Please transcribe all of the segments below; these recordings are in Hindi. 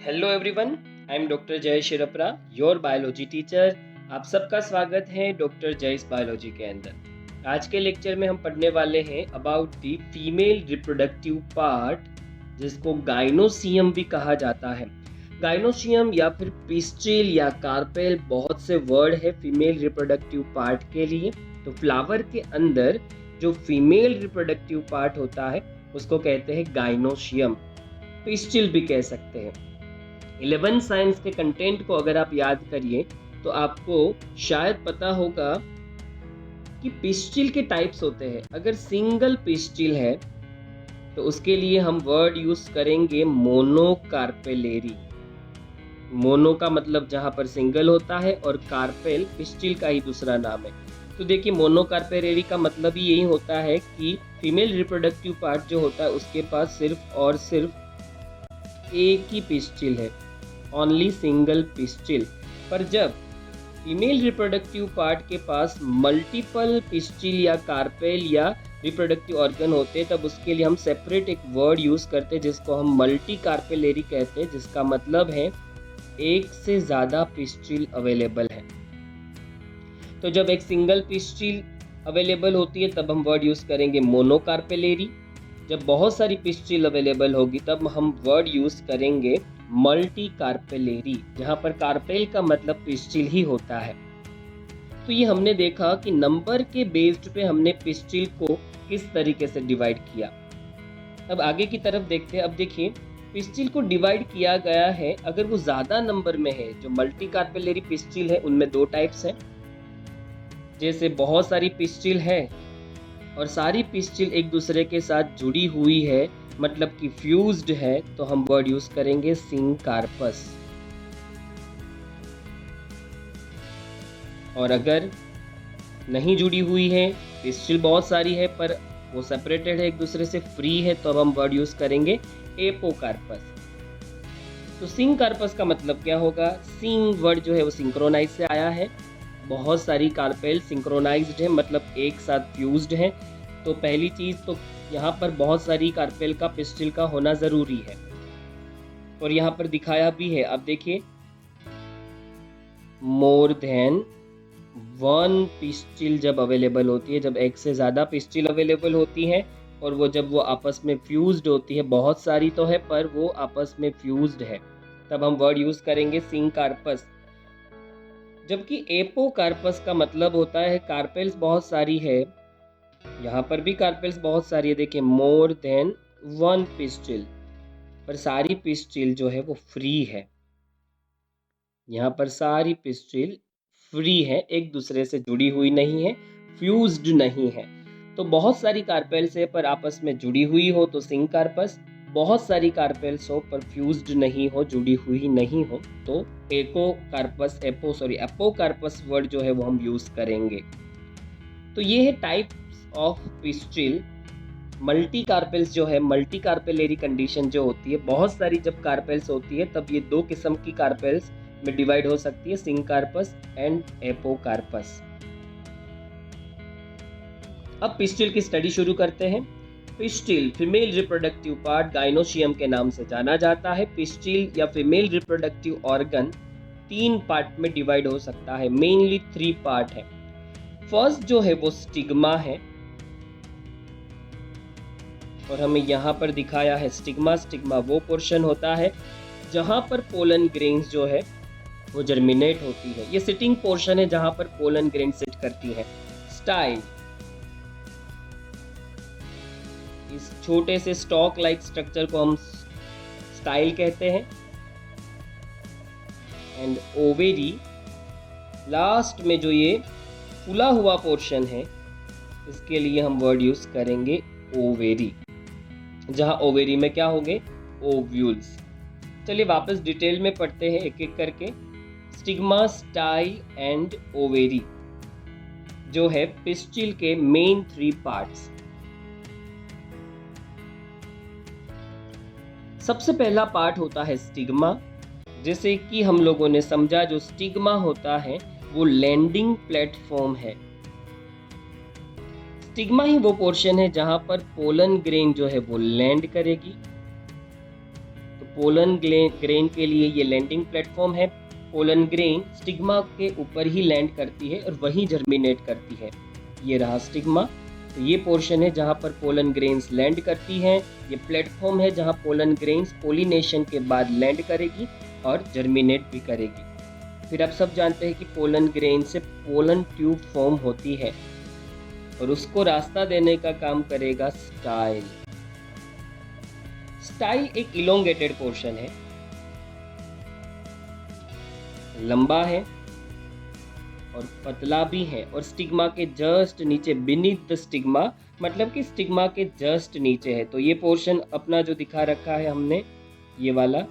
Hello everyone, I am doctor जय शिरपरा, योर बायोलॉजी टीचर। आप सबका स्वागत है डॉक्टर जयस बायोलॉजी के अंदर। आज के लेक्चर में हम पढ़ने वाले हैं about the female reproductive part, जिसको गाइनोसियम भी कहा जाता है। गाइनोसियम या फिर पिस्टिल या कार्पेल, बहुत से वर्ड है फीमेल रिप्रोडक्टिव पार्ट के लिए। तो फ्लावर के अंदर जो फीमेल रिप्रोडक्टिव पार्ट होता है उसको कहते हैं गाइनोसियम, पिस्टिल भी कह सकते हैं। 11 साइंस के कंटेंट को अगर आप याद करिए तो आपको शायद पता होगा कि पिस्टिल के टाइप्स होते हैं। अगर सिंगल पिस्टिल है तो उसके लिए हम वर्ड यूज करेंगे मोनोकार्पेलेरी। मोनो का मतलब जहां पर सिंगल होता है और कार्पेल पिस्टिल का ही दूसरा नाम है। तो देखिए, मोनोकार्पेलेरी का मतलब ही यही होता है कि फीमेल रिप्रोडक्टिव पार्ट जो होता है उसके पास सिर्फ और सिर्फ एक ही पिस्टिल है, ओनली सिंगल पिस्टिल। पर जब फीमेल रिप्रोडक्टिव पार्ट के पास मल्टीपल पिस्टिल या कार्पेल या रिप्रोडक्टिव ऑर्गन होते हैं, तब उसके लिए हम सेपरेट एक वर्ड यूज करते हैं जिसको हम मल्टी कार्पेलेरी कहते हैं, जिसका मतलब है एक से ज्यादा पिस्टिल अवेलेबल है। तो जब एक सिंगल पिस्टिल अवेलेबल होती है तब हम वर्ड यूज करेंगे मोनोकार्पेलेरी। जब बहुत सारी पिस्टिल अवेलेबल होगी तब हम वर्ड यूज करेंगे मल्टी कार्पेलेरी, जहां पर कार्पेल का मतलब पिस्टिल ही होता है। तो ये हमने देखा कि नंबर के बेस्ड पे हमने पिस्टिल को किस तरीके से डिवाइड किया। अब आगे की तरफ देखते हैं। अब देखिए, पिस्टिल को डिवाइड किया गया है अगर वो ज्यादा नंबर में है। जो मल्टी कार्पेलेरी पिस्टिल है उनमें दो टाइप्स हैं। जैसे बहुत सारी पिस्टिल है और सारी पिस्टिल एक दूसरे के साथ जुड़ी हुई है, मतलब कि फ्यूज्ड है, तो हम वर्ड यूज करेंगे सिंकार्पस। और अगर नहीं जुड़ी हुई है, पिस्टिल बहुत सारी है पर वो सेपरेटेड है, एक दूसरे से फ्री है, तो अब हम वर्ड यूज करेंगे एपोकार्पस। तो सिंकार्पस का मतलब क्या होगा? सिंग वर्ड जो है वो सिंक्रोनाइज से आया है। बहुत सारी कार्पेल सिंक्रोनाइज्ड है, मतलब एक साथ फ्यूज्ड है। तो पहली चीज तो यहाँ पर बहुत सारी कार्पेल का पिस्टिल का होना जरूरी है, और यहाँ पर दिखाया भी है। अब देखिए, मोर देन वन पिस्टिल जब अवेलेबल होती है, जब एक से ज्यादा पिस्टिल अवेलेबल होती है और वो आपस में फ्यूज्ड होती है, बहुत सारी तो है पर वो आपस में फ्यूज्ड है, तब हम वर्ड यूज करेंगे सिंकार्पस। जबकि एपोकार्पस का मतलब होता है कार्पेल्स बहुत सारी है। यहाँ पर भी कार्पेल्स बहुत सारी है, देखिए मोर देन वन पिस्टिल, पर सारी पिस्टिल जो है वो फ्री है। यहाँ पर सारी पिस्टिल फ्री है, एक दूसरे से जुड़ी हुई नहीं है, फ्यूज्ड नहीं है। तो बहुत सारी कार्पेल्स है पर आपस में जुड़ी हुई हो तो सिंकार्पस, बहुत सारी कार्पेल्स हो पर फ्यूज्ड नहीं हो, जुड़ी हुई नहीं हो, तो एपोकार्पस वर्ड जो है वो हम यूज करेंगे। तो ये है types of pistil. Multi carpels जो है, मल्टी कार्पेलेरी कंडीशन जो होती है, बहुत सारी जब कार्पेल्स होती है तब ये दो किस्म की कार्पेल्स में डिवाइड हो सकती है, सिंकार्पस एंड एपोकार्पस। अब पिस्टिल की स्टडी शुरू करते हैं। Pistil female reproductive part gynoecium के नाम से जाना जाता है। पिस्टिल या फीमेल रिप्रोडक्टिव ऑर्गन 3 पार्ट में डिवाइड हो सकता है, मेनली 3 पार्ट है। फर्स्ट जो है वो स्टिग्मा है, और हमें यहाँ पर दिखाया है स्टिग्मा। स्टिग्मा वो पोर्शन होता है जहाँ पर पोलन ग्रेन्स जो है वो जर्मिनेट होती है। ये सिटिंग पोर्शन है जहाँ पर पोलन ग्रेन सिट करती है। स्टाइल, इस छोटे से स्टॉक लाइक स्ट्रक्चर को हम स्टाइल कहते हैं। एंड ओवेरी, लास्ट में जो ये फुला हुआ पोर्शन है इसके लिए हम वर्ड यूज करेंगे ओवेरी, जहां ओवेरी में क्या होंगे? ओव्यूल्स। चलिए वापस डिटेल में पढ़ते हैं एक एक करके। स्टिग्मा, स्टाइल एंड ओवेरी जो है पिस्टिल के मेन 3 पार्ट्स। सबसे पहला पार्ट होता है स्टिग्मा। जैसे कि हम लोगों ने समझा, जो स्टिग्मा होता है वो लैंडिंग प्लेटफॉर्म है। स्टिग्मा ही वो पोर्शन है जहां पर पोलन ग्रेन जो है वो लैंड करेगी। तो पोलन ग्रेन के लिए ये लैंडिंग प्लेटफॉर्म है। पोलन ग्रेन स्टिग्मा के ऊपर ही लैंड करती है और वहीं जर्मिनेट करती है। ये रहा स्टिग्मा, तो ये पोर्शन है जहाँ पर पोलन ग्रेन्स लैंड करती हैं। ये प्लेटफॉर्म है जहाँ पोलन ग्रेन्स पोलिनेशन के बाद लैंड करेगी और जर्मिनेट भी करेगी। फिर आप सब जानते हैं कि पोलन ग्रेन से पोलन ट्यूब फॉर्म होती है और उसको रास्ता देने का काम करेगा स्टाइल। स्टाइल एक इलोंगेटेड पोर्शन है, लंबा है और पतला भी है और स्टिग्मा के जस्ट नीचे, बीनीथ द स्टिग्मा, मतलब कि स्टिग्मा के जस्ट नीचे है। तो ये पोर्शन अपना जो दिखा रखा है हमने, ये वाला,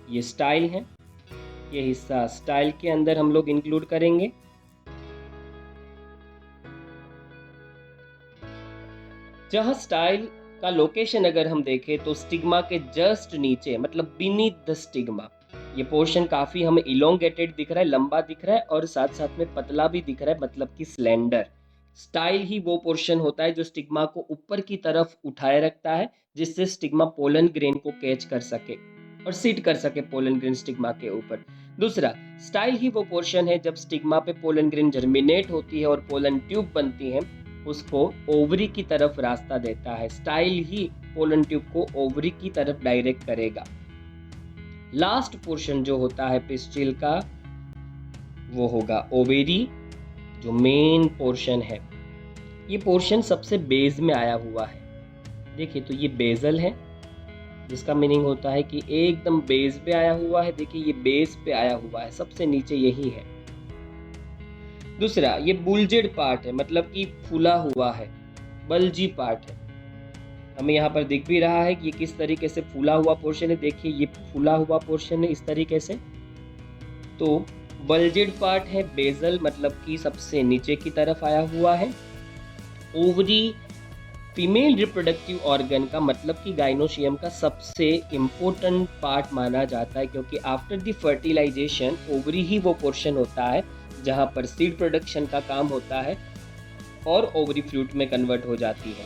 ये स्टाइल है। ये हिस्सा स्टाइल के अंदर हम लोग इंक्लूड करेंगे। जहां स्टाइल का लोकेशन अगर हम देखें तो स्टिग्मा के जस्ट नीचे, मतलब बीनीथ द स्टिग्मा, ये पोर्शन काफी हमें इलोंगेटेड दिख रहा है, लंबा दिख रहा है और साथ साथ में पतला भी दिख रहा है, मतलब कि स्लेंडर। स्टाइल ही वो पोर्शन होता है जो स्टिग्मा को ऊपर की तरफ उठाए रखता है, जिससे स्टिग्मा पोलन ग्रेन को कैच कर सके और सीट कर सके पोलन ग्रेन स्टिग्मा के ऊपर। दूसरा, स्टाइल ही वो पोर्शन है जब स्टिग्मा पे पोलन ग्रेन जर्मिनेट होती है और पोलन ट्यूब बनती है, उसको ओवरी की तरफ रास्ता देता है। स्टाइल ही पोलन ट्यूब को ओवरी की तरफ डायरेक्ट करेगा। लास्ट पोर्शन जो होता है पिस्टिल का, वो होगा ओवेरी, जो मेन पोर्शन है। ये पोर्शन सबसे बेस में आया हुआ है। देखिए, तो ये बेजल है, जिसका मीनिंग होता है कि एकदम बेस पे आया हुआ है। देखिए, ये बेस पे आया हुआ है, सबसे नीचे यही है। दूसरा, ये बुलजेड पार्ट है, मतलब कि फूला हुआ है, बल्जी पार्ट है। हमें यहाँ पर दिख भी रहा है कि ये किस तरीके से फूला हुआ पोर्शन है। देखिए, ये फूला हुआ पोर्शन है इस तरीके से। तो बल्जेड पार्ट है, बेजल, मतलब कि सबसे नीचे की तरफ आया हुआ है। ओवरी फीमेल रिप्रोडक्टिव ऑर्गन का, मतलब कि गाइनोशियम का सबसे इम्पोर्टेंट पार्ट माना जाता है, क्योंकि आफ्टर द फर्टिलाइजेशन ओवरी ही वो पोर्शन होता है जहाँ पर सीड प्रोडक्शन का काम होता है और ओवरी फ्रूट में कन्वर्ट हो जाती है।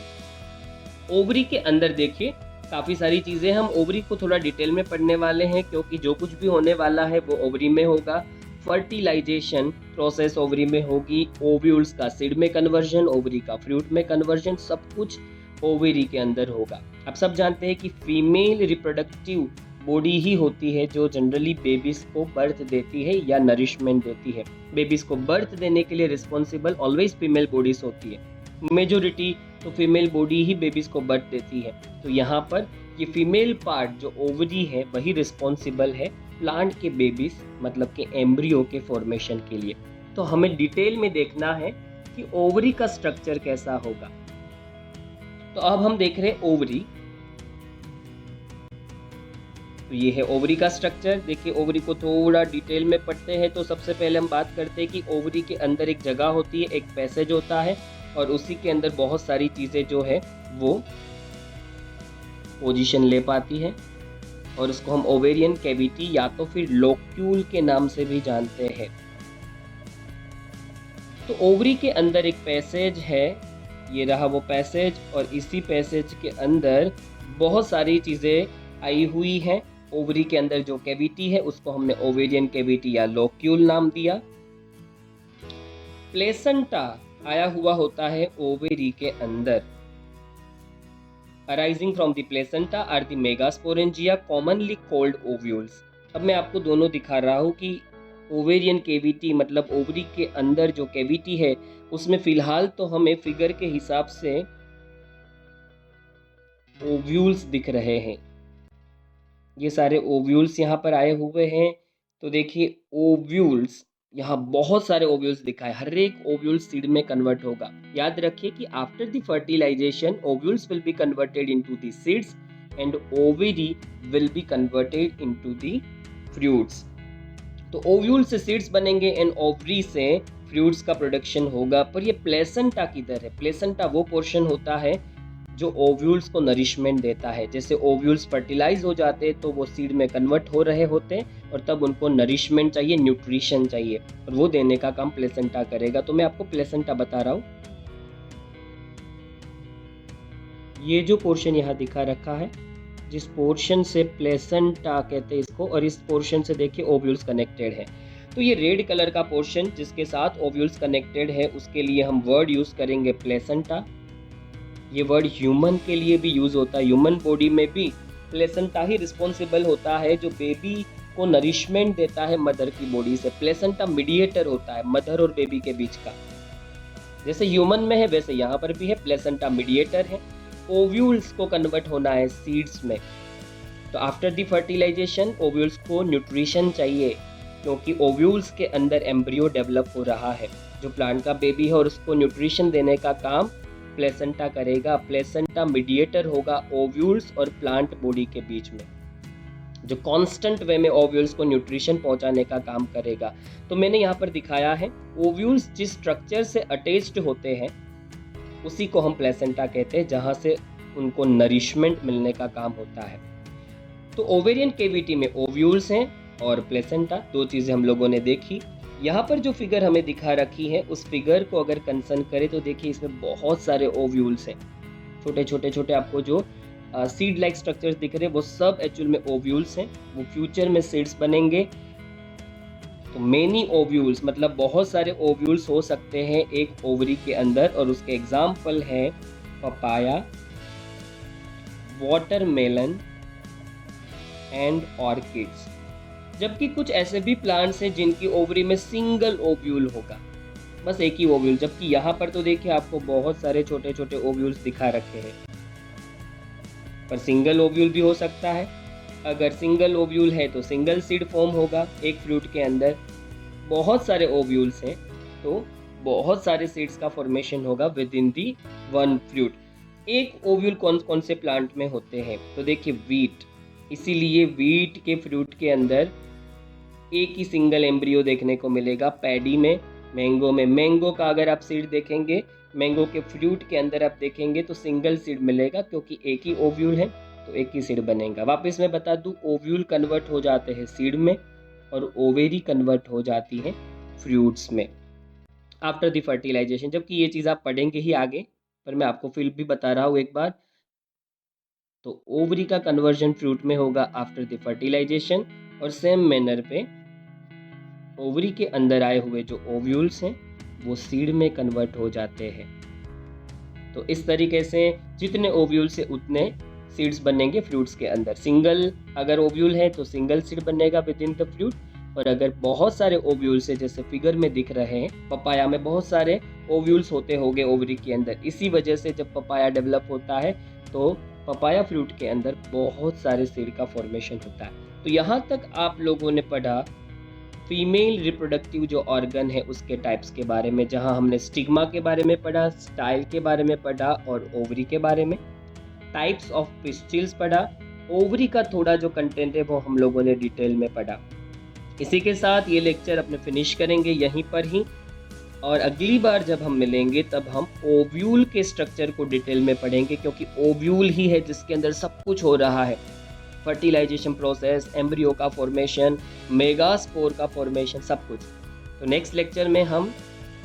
ओवरी के अंदर देखिए काफ़ी सारी चीज़ें, हम ओवरी को थोड़ा डिटेल में पढ़ने वाले हैं, क्योंकि जो कुछ भी होने वाला है वो ओवरी में होगा। फर्टिलाइजेशन प्रोसेस ओवरी में होगी, ओव्यूल्स का सीड में कन्वर्जन, ओवरी का फ्रूट में कन्वर्जन, सब कुछ ओवरी के अंदर होगा। आप सब जानते हैं कि फीमेल रिप्रोडक्टिव बॉडी ही होती है जो जनरली बेबीज को बर्थ देती है या नरिशमेंट देती है। बेबीज को बर्थ देने के लिए रिस्पॉन्सिबल ऑलवेज फीमेल बॉडीज होती है। मेजोरिटी तो फीमेल बॉडी ही बेबीज को बर्थ देती है। तो यहाँ पर ये फीमेल पार्ट जो ओवरी है वही रिस्पॉन्सिबल है प्लांट के बेबीज, मतलब के एम्ब्रियो के फॉर्मेशन के लिए। तो हमें डिटेल में देखना है कि ओवरी का स्ट्रक्चर कैसा होगा। तो अब हम देख रहे हैं ओवरी। तो ये है ओवरी का स्ट्रक्चर। देखिए, ओवरी को थोड़ा डिटेल में पढ़ते हैं। तो सबसे पहले हम बात करते हैं कि ओवरी के अंदर एक जगह होती है, एक पैसेज होता है और उसी के अंदर बहुत सारी चीज़ें जो है वो पोजीशन ले पाती है और उसको हम ओवेरियन कैविटी या तो फिर लोक्यूल के नाम से भी जानते हैं। तो ओवरी के अंदर एक पैसेज है, ये रहा वो पैसेज, और इसी पैसेज के अंदर बहुत सारी चीज़ें आई हुई हैं। ओवरी के अंदर जो कैविटी है उसको हमने ओवेरियन कैविटी या लोक्यूल नाम दिया। प्लेसेंटा आया हुआ होता है ओवेरी के अंदर। Arising from the placenta are the megasporangia commonly called ovules. अब मैं आपको दोनों दिखा रहा हूँ कि ओवेरियन कैविटी, मतलब ओवरी के अंदर जो कैविटी है उसमें फिलहाल तो हमें फिगर के हिसाब से ओव्यूल्स दिख रहे हैं। ये सारे ओव्यूल्स यहाँ पर आए हुए हैं। तो देखिए, ओव्यूल्स, यहाँ बहुत सारे ओव्यूल्स दिखा है, हर एक ओव्यूल सीड में कन्वर्ट होगा। याद रखिए कि after the fertilisation ovules will be converted into the seeds and ovary will be converted into the fruits. तो ओव्यूल से सीड्स बनेंगे एंड ओवरी से फ्रूट्स का प्रोडक्शन होगा। पर ये प्लेसेंटा किधर है? प्लेसेंटा वो पोर्शन होता है जो ओव्यूल्स को नरिशमेंट देता है। जैसे ओव्यूल्स फर्टिलाइज हो जाते हैं तो वो सीड में कन्वर्ट हो रहे होते हैं और तब उनको नरिशमेंट चाहिए, न्यूट्रिशन चाहिए, और वो देने का काम प्लेसेंटा करेगा। तो मैं आपको प्लेसेंटा बता रहा हूँ। ये जो पोर्शन यहाँ दिखा रखा है जिस पोर्शन से प्लेसेंटा कहते हैं इसको, और इस पोर्शन से देखिए ओव्यूल्स कनेक्टेड है। तो ये रेड कलर का पोर्शन जिसके साथ ओव्यूल्स कनेक्टेड है, उसके लिए हम वर्ड यूज़ करेंगे प्लेसेंटा। ये वर्ड ह्यूमन के लिए भी यूज़ होता है। ह्यूमन बॉडी में भी प्लेसेंटा ही रिस्पॉन्सिबल होता है जो बेबी को नरिशमेंट देता है मदर की बॉडी से। प्लेसेंटा मीडिएटर होता है मदर और बेबी के बीच का। जैसे ह्यूमन में है वैसे यहाँ पर भी है, प्लेसेंटा मीडिएटर है। ओव्यूल्स को कन्वर्ट होना है सीड्स में। तो आफ्टर द फर्टिलाइजेशन ओव्यूल्स को न्यूट्रिशन चाहिए, क्योंकि ओव्यूल्स के अंदर एम्ब्रियो डेवलप हो रहा है जो प्लांट का बेबी है, और उसको न्यूट्रिशन देने का काम प्लेसेंटा करेगा। प्लेसेंटा मीडिएटर होगा ओव्यूल्स और प्लांट बॉडी के बीच में, जो कांस्टेंट वे में ओव्यूल्स को न्यूट्रिशन पहुंचाने का काम करेगा। तो मैंने यहाँ पर दिखाया है ओव्यूल्स जिस स्ट्रक्चर से अटैच्ड होते हैं उसी को हम प्लेसेंटा कहते हैं, जहाँ से उनको नरिशमेंट मिलने का काम होता है। तो ओवेरियन केविटी में ओव्यूल्स हैं और प्लेसेंटा, दो चीज़ें हम लोगों ने देखी। यहाँ पर जो फिगर हमें दिखा रखी है उस फिगर को अगर कंसर्न करें तो देखिए इसमें बहुत सारे ओव्यूल्स हैं। छोटे छोटे छोटे आपको जो सीड लाइक स्ट्रक्चर्स दिख रहे हैं वो सब एक्चुअल में ओव्यूल्स हैं। वो फ्यूचर में सीड्स बनेंगे। तो मेनी ओव्यूल्स मतलब बहुत सारे ओव्यूल्स हो सकते हैं एक ओवरी के अंदर, और उसके एग्जाम्पल है पपाया, वाटरमेलन एंड ऑर्किड्स। जबकि कुछ ऐसे भी प्लांट्स हैं जिनकी ओवरी में सिंगल ओव्यूल होगा, बस एक ही ओव्यूल। जबकि यहाँ पर तो देखिए आपको बहुत सारे छोटे छोटे ओव्यूल्स दिखा रखे हैं, पर सिंगल ओव्यूल भी हो सकता है। अगर सिंगल ओव्यूल है तो सिंगल सीड फॉर्म होगा एक फ्रूट के अंदर। बहुत सारे ओव्यूल्स हैं तो बहुत सारे सीड्स का फॉर्मेशन होगा with in the one fruit. एक ओव्यूल कौन कौन से प्लांट में होते हैं तो देखिए वीट, इसीलिए वीट के फ्रूट के अंदर एक ही सिंगल एम्ब्रियो देखने को मिलेगा। पैडी में, मैंगो में, मैंगो का अगर आप सीड देखेंगे, मैंगो के फ्रूट के अंदर आप देखेंगे तो सिंगल सीड मिलेगा, क्योंकि एक ही ओव्यूल है तो एक ही सीड बनेगा। वापस मैं बता दूं, ओव्यूल कन्वर्ट हो जाते हैं सीड में और ओवेरी कन्वर्ट हो जाती है फ्रूट्स में आफ्टर द फर्टिलाइजेशन। जबकि ये चीज़ आप पढ़ेंगे ही आगे, पर मैं आपको फिर भी बता रहा हूँ एक बार। तो ओवरी का कन्वर्जन फ्रूट में होगा आफ्टर द फर्टिलाइजेशन, और सेम मैनर पे ओवरी के अंदर आए हुए जो ओव्यूल्स हैं वो सीड में कन्वर्ट हो जाते हैं। तो इस तरीके से जितने ओव्यूल से उतने सीड्स बनेंगे फ्रूट्स के अंदर। सिंगल अगर ओव्यूल है तो सिंगल सीड बनेगा विद इन द फ्रूट, और अगर बहुत सारे ओव्यूल्स है जैसे फिगर में दिख रहे हैं, पपाया में बहुत सारे ओव्यूल्स होते होंगे ओवरी के अंदर। इसी वजह से जब पपाया डेवलप होता है तो पपाया फ्रूट के अंदर बहुत सारे सीड का फॉर्मेशन होता है। तो यहाँ तक आप लोगों ने पढ़ा फीमेल रिप्रोडक्टिव जो ऑर्गन है उसके टाइप्स के बारे में, जहाँ हमने स्टिग्मा के बारे में पढ़ा, स्टाइल के बारे में पढ़ा और ओवरी के बारे में। टाइप्स ऑफ पिस्टिल्स पढ़ा। ओवरी का थोड़ा जो कंटेंट है वो हम लोगों ने डिटेल में पढ़ा। इसी के साथ ये लेक्चर अपने फिनिश करेंगे यहीं पर ही, और अगली बार जब हम मिलेंगे तब हम ओव्यूल के स्ट्रक्चर को डिटेल में पढ़ेंगे, क्योंकि ओव्यूल ही है जिसके अंदर सब कुछ हो रहा है। फर्टिलाइजेशन प्रोसेस, एम्ब्रियो का फॉर्मेशन, मेगास्पोर का फॉर्मेशन, सब कुछ। तो नेक्स्ट लेक्चर में हम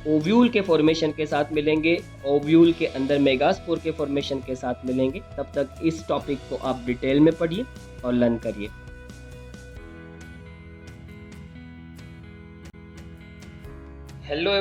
ओव्यूल के फॉर्मेशन के साथ मिलेंगे, ओव्यूल के अंदर मेगास्पोर के फॉर्मेशन के साथ मिलेंगे। तब तक इस टॉपिक को आप डिटेल में पढ़िए और लर्न करिए। हेलो